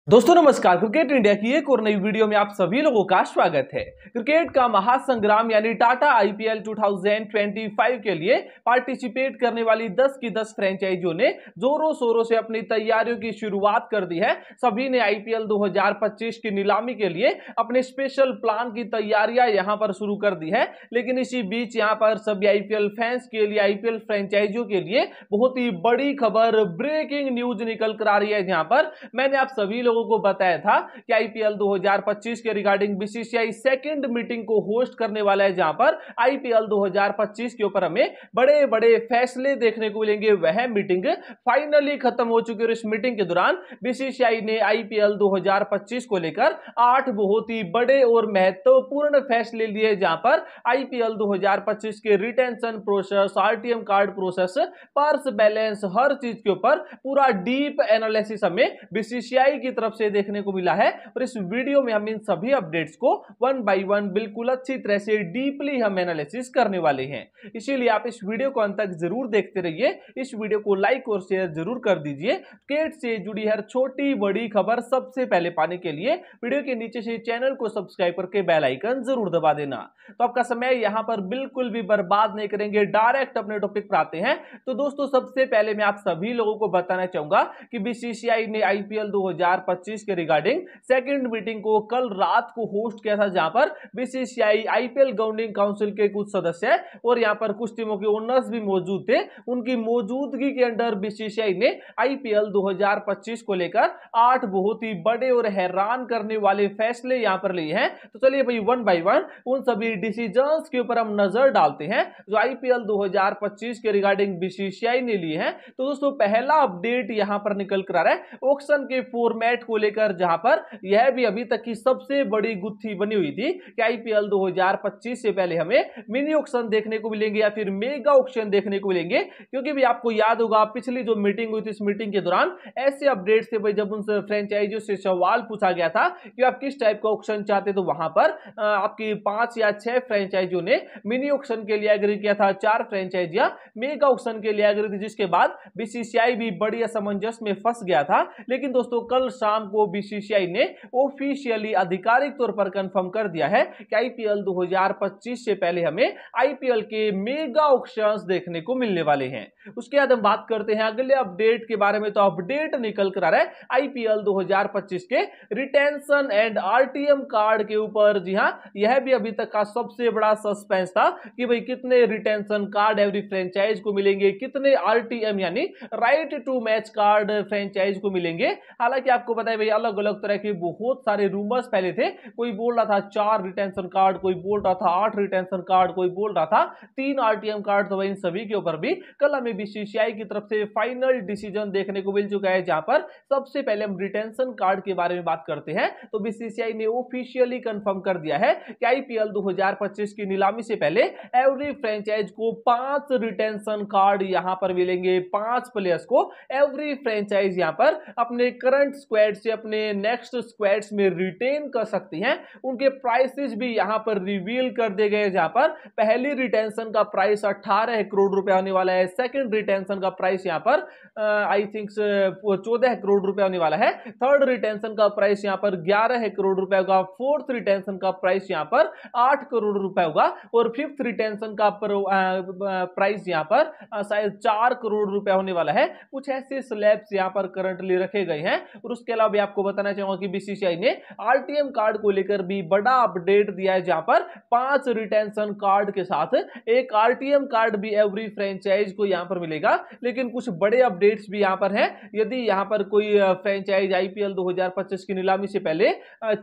दोस्तों नमस्कार। Cricket India की एक और नई वीडियो में आप सभी लोगों का स्वागत है। क्रिकेट का महासंग्राम यानी टाटा आईपीएल 2025 के लिए पार्टिसिपेट करने वाली 10 की 10 फ्रेंचाइजियों ने जोरों शोरों से अपनी तैयारियों की शुरुआत कर दी है। सभी ने आईपीएल 2025 की नीलामी के लिए अपने स्पेशल प्लान की तैयारियां यहां पर शुरू कर दी है। लेकिन इसी बीच यहां पर सभी आईपीएल फैंस के लिए, आईपीएल फ्रेंचाइजियों के लिए बहुत ही बड़ी खबर, ब्रेकिंग न्यूज निकल कर आ रही है। जहां पर मैंने आप सभी लोगों को बताया था कि आईपीएल 2025 के रिगार्डिंग बीसीसीआई सेकंड मीटिंग को होस्ट करने वाला है, जहां पर आईपीएल 2025 के ऊपर हमें बड़े बड़े फैसले देखने को मिलेंगे। वह मीटिंग फाइनली खत्म हो चुकी है और इस मीटिंग के दौरान बीसीसीआई ने आईपीएल 2025 को लेकर 8 बहुत ही बड़े और महत्वपूर्ण फैसले लिए, जहां पर आईपीएल 2025 के retention process, RTM card process, purse balance, हर चीज के ऊपर पूरा डीप एनालिसिस हमें बीसीसीआई की तरफ से देखने को मिला है। और इस वीडियो में हम इन सभी अपडेट्स को वन बाय वन बिल्कुल अच्छी तरह से डीपली हम एनालिसिस करने वाले हैं। इसीलिए आप इस वीडियो को अंत तक जरूर देखते रहिए। इस वीडियो को लाइक और शेयर जरूर कर दीजिए। क्रिकेट से जुड़ी हर छोटी बड़ी खबर सबसे पहले पाने के लिए वीडियो के नीचे से चैनल को सब्सक्राइब करके बेल आइकन जरूर दबा देना। तो आपका समय यहां पर बिल्कुल भी बर्बाद नहीं करेंगे, डायरेक्ट अपने टॉपिक पर आते हैं। तो दोस्तों सबसे पहले मैं आप सभी लोगों को बताना चाहूंगा कि बीसीसीआई ने आईपीएल 2025 के रिगार्डिंग सेकंड मीटिंग को कल रात को होस्ट किया था, जहां पर बीसीसीआई, आईपीएल गवर्निंग काउंसिल के कुछ सदस्य और यहां पर कुछ टीमों के ओनर्स भी मौजूद थे। उनकी मौजूदगी के अंडर बीसीसीआई ने आईपीएल 2025 को लेकर 8 बहुत ही बड़े और हैरान करने वाले फैसले यहां पर लिए हैं। तो चलिए भाई वन बाय वन उन सभी डिसीजंस के ऊपर हम नजर डालते हैं जो आईपीएल 2025 के रिगार्डिंग बीसीसीआई ने लिए हैं। तो दोस्तों पहला अपडेट यहां पर निकल कर आ रहा है ऑक्शन के फॉर्मेट को लेकर, जहां पर यह भी अभी तक की सबसे बड़ी गुत्थी बनी हुई थी कि आईपीएल 2025 से पहले हमें मिनी ऑक्शन देखने को मिलेंगे या फिर मेगा ऑक्शन देखने को मिलेंगे। क्योंकि भी आपको याद होगा पिछली जो मीटिंग हुई थी, इस मीटिंग के दौरान ऐसे अपडेट्स थे भाई, जब उन फ्रेंचाइजियों से सवाल पूछा गया था कि आप किस टाइप का ऑक्शन चाहते, तो वहां पर आपकी 5 या 6 फ्रेंचाइजियों ने मिनी ऑक्शन के लिए एग्री किया था, 4 फ्रेंचाइजियां मेगा ऑक्शन के लिए एग्री थी, जिसके बाद बीसीसीआई भी बड़ी असमंजस में फंस गया था। लेकिन दोस्तों कल शाम को बीसीसीआई ने ऑफिशियली आधिकारिक तौर पर कंफर्म कर दिया है कि आईपीएल 2025 से पहले हमें आईपीएल के मेगा ऑक्शंस देखने को मिलने वाले हैं। उसके बाद हम बात करते हैं अगले अपडेट के बारे में। तो अपडेट निकल कर आ रहा है आईपीएल 2025 के रिटेंशन एंड आरटीएम कार्ड के ऊपर। जी हां, यह भी अभी तक का सबसे बड़ा सस्पेंस था कि भाई कितने रिटेंशन कार्ड एवरी फ्रेंचाइज को मिलेंगे, कितने आरटीएम यानी right to match card franchise को मिलेंगे। हालांकि आपको पता है भाई अलग अलग तरह के बहुत सारे रूमर्स फैले थे। कोई बोल रहा था 4 रिटेंशन कार्ड, कोई बोल रहा था 8 रिटेंशन कार्ड, कोई बोल रहा था 3 आरटीएम कार्ड। तो इन सभी के ऊपर भी कल हमें बीसीसीआई की तरफ से फाइनल डिसीजन देखने को मिल चुका है, जहां पर सबसे पहले हम रिटेंशन कार्ड के बारे में बात करते हैं। तो बीसीसीआई ने ऑफिशियली कंफर्म कर दिया है कि आईपीएल 2025 की नीलामी से पहले एवरी फ्रेंचाइज को 5 रिटेंशन कार्ड यहां पर मिलेंगे। 5 प्लेयर्स को एवरी फ्रेंचाइज यहां पर अपने करंट स्क्वाड से अपने नेक्स्ट स्क्वाड्स में रिटेन कर सकती हैं। उनके प्राइसेस भी यहां पर रिवील कर दिए गए, जहां पर पहली रिटेंशन का प्राइस 18 करोड़ रुपए होने वाला है। सेकंड रिटेंशन का प्राइस यहां पर आई थिंक 14 करोड़ रुपए होने वाला है। थर्ड रिटेंशन का प्राइस यहां पर 11 करोड़ रुपए होगा। फोर्थ रिटेंशन का प्राइस यहां पर 8 करोड़ रुपए होगा और फिफ्थ रिटेंशन का प्राइस यहां पर शायद 4 करोड़ रुपए होने वाला है। कुछ ऐसे स्लैब्स यहां पर करंटली रखे गए हैं। और उसके अलावा भी आपको बताना चाहूंगा कि बीसीसीआई ने आरटीएम कार्ड को लेकर भी बड़ा अपडेट दिया है, जहां पर 5 रिटेंशन कार्ड के साथ एक आरटीएम कार्ड भी एवरी फ्रेंचाइज को यहां पर मिलेगा। लेकिन कुछ बड़े अपडेट्स भी यहां पर हैं। यदि यहां पर कोई फ्रेंचाइज आईपीएल 2025 की नीलामी से पहले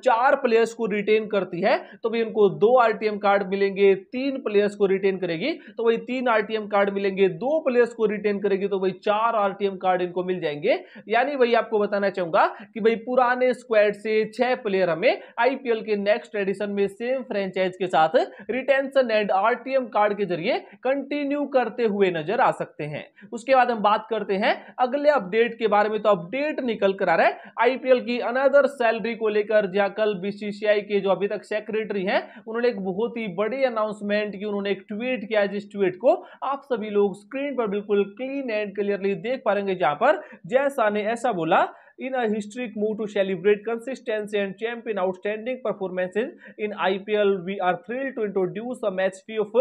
4 प्लेयर्स को रिटेन करती है तो भी उनको 2 आरटीएम कार्ड मिलेंगे। 3 प्लेयर्स को रिटेन करेगी तो वही 3 आरटीएम कार्ड मिलेंगे। 2 प्लेयर्स को रिटेन करेगी तो वही 4 आरटीएम कार्ड इनको मिल जाएंगे। यानी वही आपको बताना चाहूंगा कि भाई पुराने स्क्वाड से 6 प्लेयर हमें आईपीएल के नेक्स्ट एडिशन में सेम फ्रेंचाइज के साथ रिटेंशन एंड आरटीएम कार्ड के जरिए कंटिन्यू करते हुए नजर आ सकते हैं। उसके बाद हम बात करते हैं अगले अपडेट के बारे में। तो अपडेट निकल कर आ रहा है आईपीएल की अनदर सैलरी को लेकर, जहां कल बीसीसीआई के जो अभी तक सेक्रेटरी हैं उन्होंने एक बहुत ही बड़ी अनाउंसमेंट की। उन्होंने एक ट्वीट किया, जिस ट्वीट को आप सभी लोग स्क्रीन पर बिल्कुल क्लीन एंड क्लियरली देख पाएंगे, जहां पर जय शाह ने ऐसा बोला in a historic move to celebrate consistency and champion outstanding performances in IPL, we are thrilled to introduce a match fee of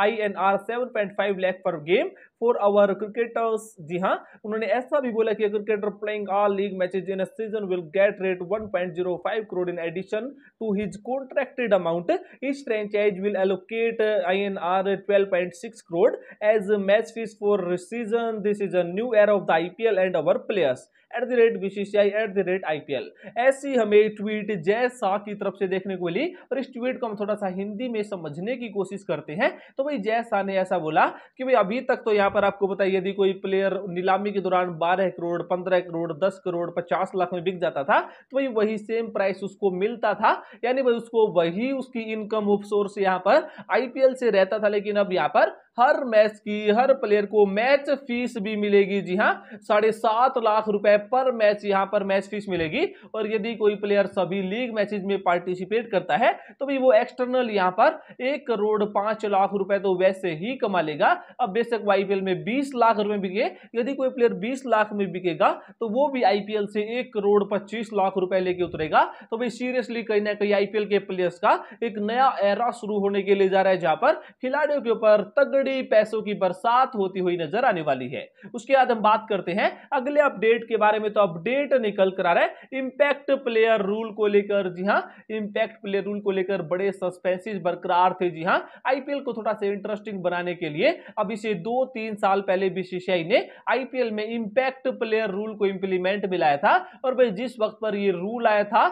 INR 7.5 lakh per game for our cricketers. जी हाँ, उन्होंने ऐसा भी बोला कि cricketer playing all league matches in a season will get rate 1.05 crore in addition to his contracted amount. Each franchise will allocate INR 12.6 crore as match fees for season. This is a new era of the IPL and our players. @BCCI@IPL ऐसी हमें tweet Jay Shah की तरफ से देखने को मिली और इस tweet को हम थोड़ा सा हिंदी में समझने की कोशिश करते हैं। तो भाई जय शाह ने ऐसा बोला कि भाई अभी तक तो यहाँ पर आपको बताइए यदि कोई प्लेयर नीलामी के दौरान 12 करोड़ 15 करोड़ 10 करोड़ 50 लाख में बिक जाता था तो भाई वही सेम प्राइस उसको मिलता था, यानी भाई उसको वही उसकी इनकम ऑफ सोर्स यहाँ पर आईपीएल से रहता था। लेकिन अब यहाँ पर हर मैच की हर प्लेयर को मैच फीस भी मिलेगी। जी हाँ, 7.5 लाख रुपए पर मैच यहाँ पर मैच फीस मिलेगी। और यदि कोई प्लेयर सभी लीग मैचेस में पार्टिसिपेट करता है तो भी वो एक्सटर्नल यहाँ पर 1 करोड़ 5 लाख रुपए तो वैसे ही कमा लेगा। अब बेशक आईपीएल में 20 लाख रुपए बिके, यदि कोई प्लेयर 20 लाख में बिकेगा तो वो भी आईपीएल से 1 करोड़ 25 लाख रुपए लेके उतरेगा। तो भाई सीरियसली कहीं ना कहीं आईपीएल के प्लेयर्स का एक नया एरा शुरू होने के लिए जा रहा है, जहां पर खिलाड़ियों के ऊपर तगड़ी पैसों की बरसात होती हुई नजर आने वाली है। उसके बाद हम बात करते हैं अगले अपडेट के बारे में। तो अपडेट निकल कर आ रहा है इंपैक्ट प्लेयर रूल को लेकर। जी हां, इंपैक्ट प्लेयर रूल को लेकर बड़े सस्पेंसेस बरकरार थे। जी हां, आईपीएल को थोड़ा सा इंटरेस्टिंग बनाने के लिए अब इसे 2-3 साल पहले बीसीसीआई ने आईपीएल में इंपैक्ट प्लेयर रूल को इंप्लीमेंट में लाया था। और भाई जिस वक्त पर ये रूल आया था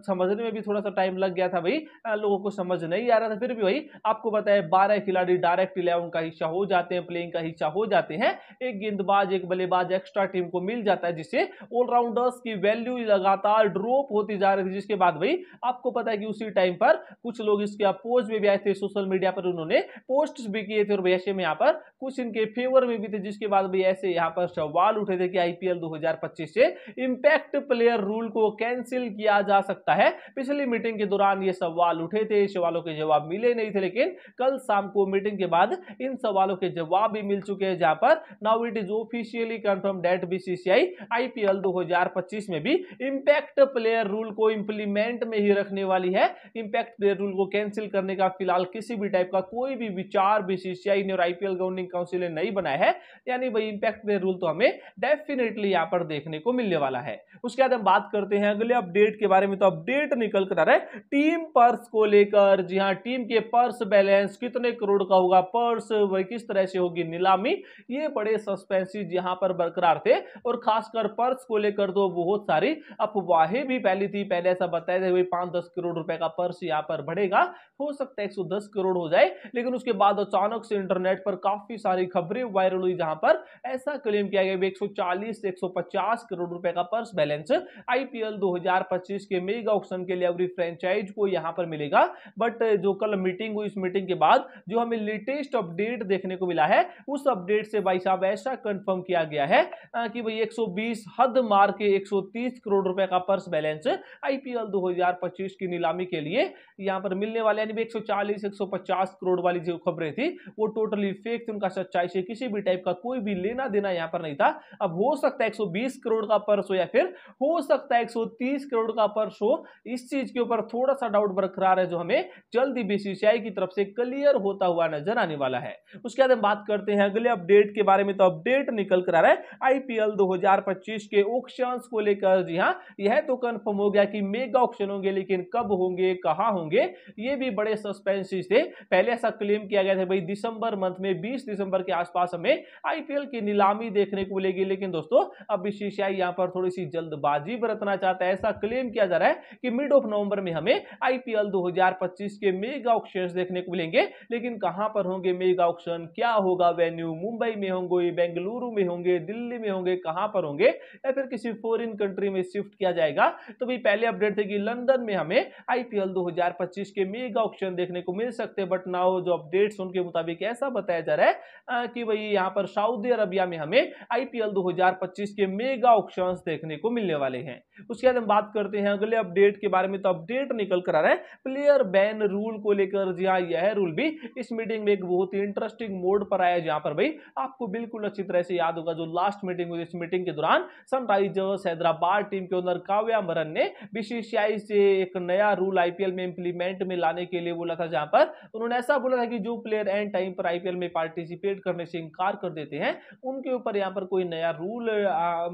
समझने में भी थोड़ा सा टाइम लग गया था, भाई लोगों को समझ नहीं आ रहा था। फिर भी भाई आपको बताया 12 खिलाड़ी डायरेक्ट 11 का हिस्सा हो जाते हैं, प्लेइंग का हिस्सा हो जाते हैं। एक गेंदबाज एक बल्लेबाज एक्स्ट्रा टीम को मिल जाता है, जिससे ऑलराउंडर्स की वैल्यू लगातार ड्रॉप होती जा रही थी। जिसके बाद भाई आपको पता है कि उसी टाइम पर कुछ लोग इसके अपोज में भी आए थे, सोशल मीडिया पर उन्होंने पोस्ट्स भी किए थे और ऐसे में यहाँ पर कुछ इनके फेवर में भी थे। जिसके बाद भाई ऐसे यहाँ पर सवाल उठे थे कि आईपीएल 2025 से इंपैक्ट प्लेयर रूल को कैंसिल किया जा सकता है। पिछली मीटिंग के दौरान ये सवाल उठे थे, सवालों के जवाब मिले नहीं थे, लेकिन कल शाम को मीटिंग के बाद इन सवालों के जवाब भी मिल चुके हैं, जहां पर now it is officially confirm that BCCI IPL 2025 में भी इंपैक्ट प्लेयर रूल को इंप्लीमेंट में ही रखने वाली है। इंपैक्ट प्लेयर रूल को कैंसिल करने का फिलहाल किसी भी टाइप का कोई भी विचार बीसीसीआई ने और आईपीएल गवर्निंग काउंसिल ने नहीं बनाया है। यानी भाई इंपैक्ट प्लेयर रूल तो हमें डेफिनेटली यहां पर देखने को मिलने वाला है। उसके बाद हम बात करते हैं अगले अपडेट के बारे में। तो अपडेट निकल कर आ रहा है टीम पर्स को लेकर। जी हां, टीम के पर्स बैलेंस कितने करोड़ का होगा, पर्स वही किस तरह से होगी नीलामी, ये बड़े सस्पेंसेस यहां पर बरकरार थे। और खासकर पर्स को लेकर तो बहुत सारी अफवाहें भी फैली थी। पहले ऐसा बताया था 5-10 करोड़ रुपए का पर्स यहां पर बढ़ेगा, हो सकता है 110 करोड़ हो जाए। लेकिन उसके बाद अचानक से इंटरनेट पर काफी सारी खबरें वायरल हुई, जहां पर ऐसा क्लेम किया गया 140 से 150 करोड़ रुपए का पर्स बैलेंस आईपीएल 2025 के मेगा ऑक्शन के लिए एवरी फ्रेंचाइज को यहां पर मिलेगा। बट जो कल मीटिंग हुई, इस मीटिंग के बाद जो हमें लेटेस्ट अपडेट देखने को मिला है, उस अपडेट से भाई साहब ऐसा कंफर्म किया गया है कि भाई 120 हद मार के 130 करोड़ रुपए का पर्स बैलेंस आईपीएल 2025 की नीलामी के लिए यहां पर मिलने वाले। यानी 140 150 करोड़ वाली जो खबरें थी वो टोटली फेक थी, उनका सच्चाई से किसी भी टाइप का कोई भी लेना देना यहां पर नहीं था। अब हो सकता है 120 करोड़ का पर्स हो या फिर हो सकता है 130 करोड़ का पर्स हो, इस चीज के ऊपर थोड़ा सा डाउट बरकरार है, जो हमें जल्दी बीसीसीआई की तरफ से क्लियर होता हुआ नजर आने वाला है। उसके बाद हम बात करते हैं अगले अपडेट के बारे में। तो अपडेट निकल कर आ रहा है आईपीएल 2025 के ऑक्शंस को लेकर। जी हां, यह तो कंफर्म हो गया कि मेगा ऑक्शन होंगे, लेकिन कब होंगे कहां होंगे ये भी बड़े सस्पेंसेस थे। पहले ऐसा क्लेम किया गया था भाई दिसंबर मंथ में 20 दिसंबर के आसपास हमें आईपीएल की नीलामी देखने को मिलेगी। लेकिन दोस्तों अब बीसीसीआई यहां पर थोड़ी सी जल्दबाजी बरतना चाहता है। ऐसा क्लेम किया जा रहा है कि मिड ऑफ नवंबर में हमें आईपीएल 2025 के मेगा ऑक्शंस देखने को मिलेंगे। लेकिन कहां पर होंगे मेगा ऑक्शन, क्या होगा वेन्यू, मुंबई में होंगे, बेंगलुरु में होंगे, दिल्ली में होंगे, कहां पर होंगे, या फिर किसी फॉरेन कंट्री में शिफ्ट किया जाएगा। तो भाई पहले अपडेट थे कि लंदन में हमें आईपीएल 2025 के मेगा ऑक्शन देखने को मिल सकते हैं। बट नाउ जो अपडेट्स उनके मुताबिक ऐसा बताया जा रहा है कि भाई यहां पर सऊदी अरबिया में हमें आईपीएल 2025 के मेगा ऑक्शंस देखने को मिलने वाले हैं। उसके बाद हम बात करते हैं अगले अपडेट के बारे में। तो अपडेट निकल कर आ रहा है प्लेयर बैन रूल को लेकर। जी हां, यह रूल भी इस मीटिंग में एक बहुत बहुत ही इंटरेस्टिंग मोड पर आया, जहां पर भाई आपको बिल्कुल अच्छी तरह से याद होगा जो लास्ट मीटिंग हुई, इस मीटिंग के दौरान सनराइजर्स हैदराबाद टीम के ओनर काव्या मरन ने बीसीसीआई से एक नया रूल आईपीएल में इंप्लीमेंट में लाने के लिए बोला था, जहां पर उन्होंने ऐसा बोला था कि जो प्लेयर एंड टाइम पर आईपीएल में पार्टिसिपेट करने से इंकार कर देते हैं उनके ऊपर यहां पर कोई नया रूल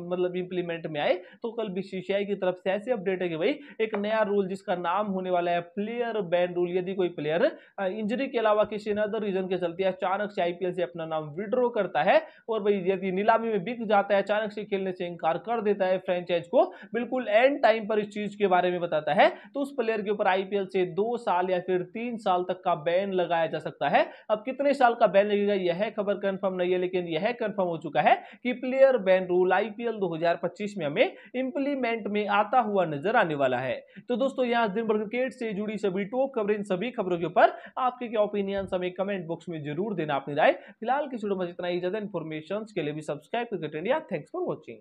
मतलब इंप्लीमेंट में आए। तो कल बीसीसीआई की तरफ से ऐसी अपडेट है कि भाई एक नया रूल जिसका नाम होने वाला है प्लेयर बैन रूल। यदि कोई प्लेयर इंजरी के अलावा किसी अदर रीजन के चलते अचानक से आईपीएल से अपना नाम विड्रॉ करता है और भाई यदि नीलामी में बिक जाता है, अचानक से खेलने से इंकार कर देता है फ्रेंचाइज को, बिल्कुल एंड टाइम पर इस चीज के बारे में बताता है, तो उस प्लेयर के ऊपर आईपीएल से 2 साल या फिर 3 साल तक का बैन लगाया जा सकता है। अब कितने साल का बैन लगेगा यह खबर कंफर्म नहीं है, लेकिन यह कंफर्म हो चुका है कि प्लेयर बैन रूल आईपीएल 2025 में हमें इंप्लीमेंट में आता हुआ नजर आने वाला है। तो दोस्तों यहाँ दिन भर क्रिकेट से जुड़ी सभी टॉप खबरें, सभी खबरों के ऊपर आपके क्या ओपिनियन हमें कमेंट बॉक्स में जरूर देना अपनी राय। फिलहाल की वीडियो में इतना ही, ज्यादा इन्फॉर्मेशन के लिए भी सब्सक्राइब करके इंडिया। Thanks for watching.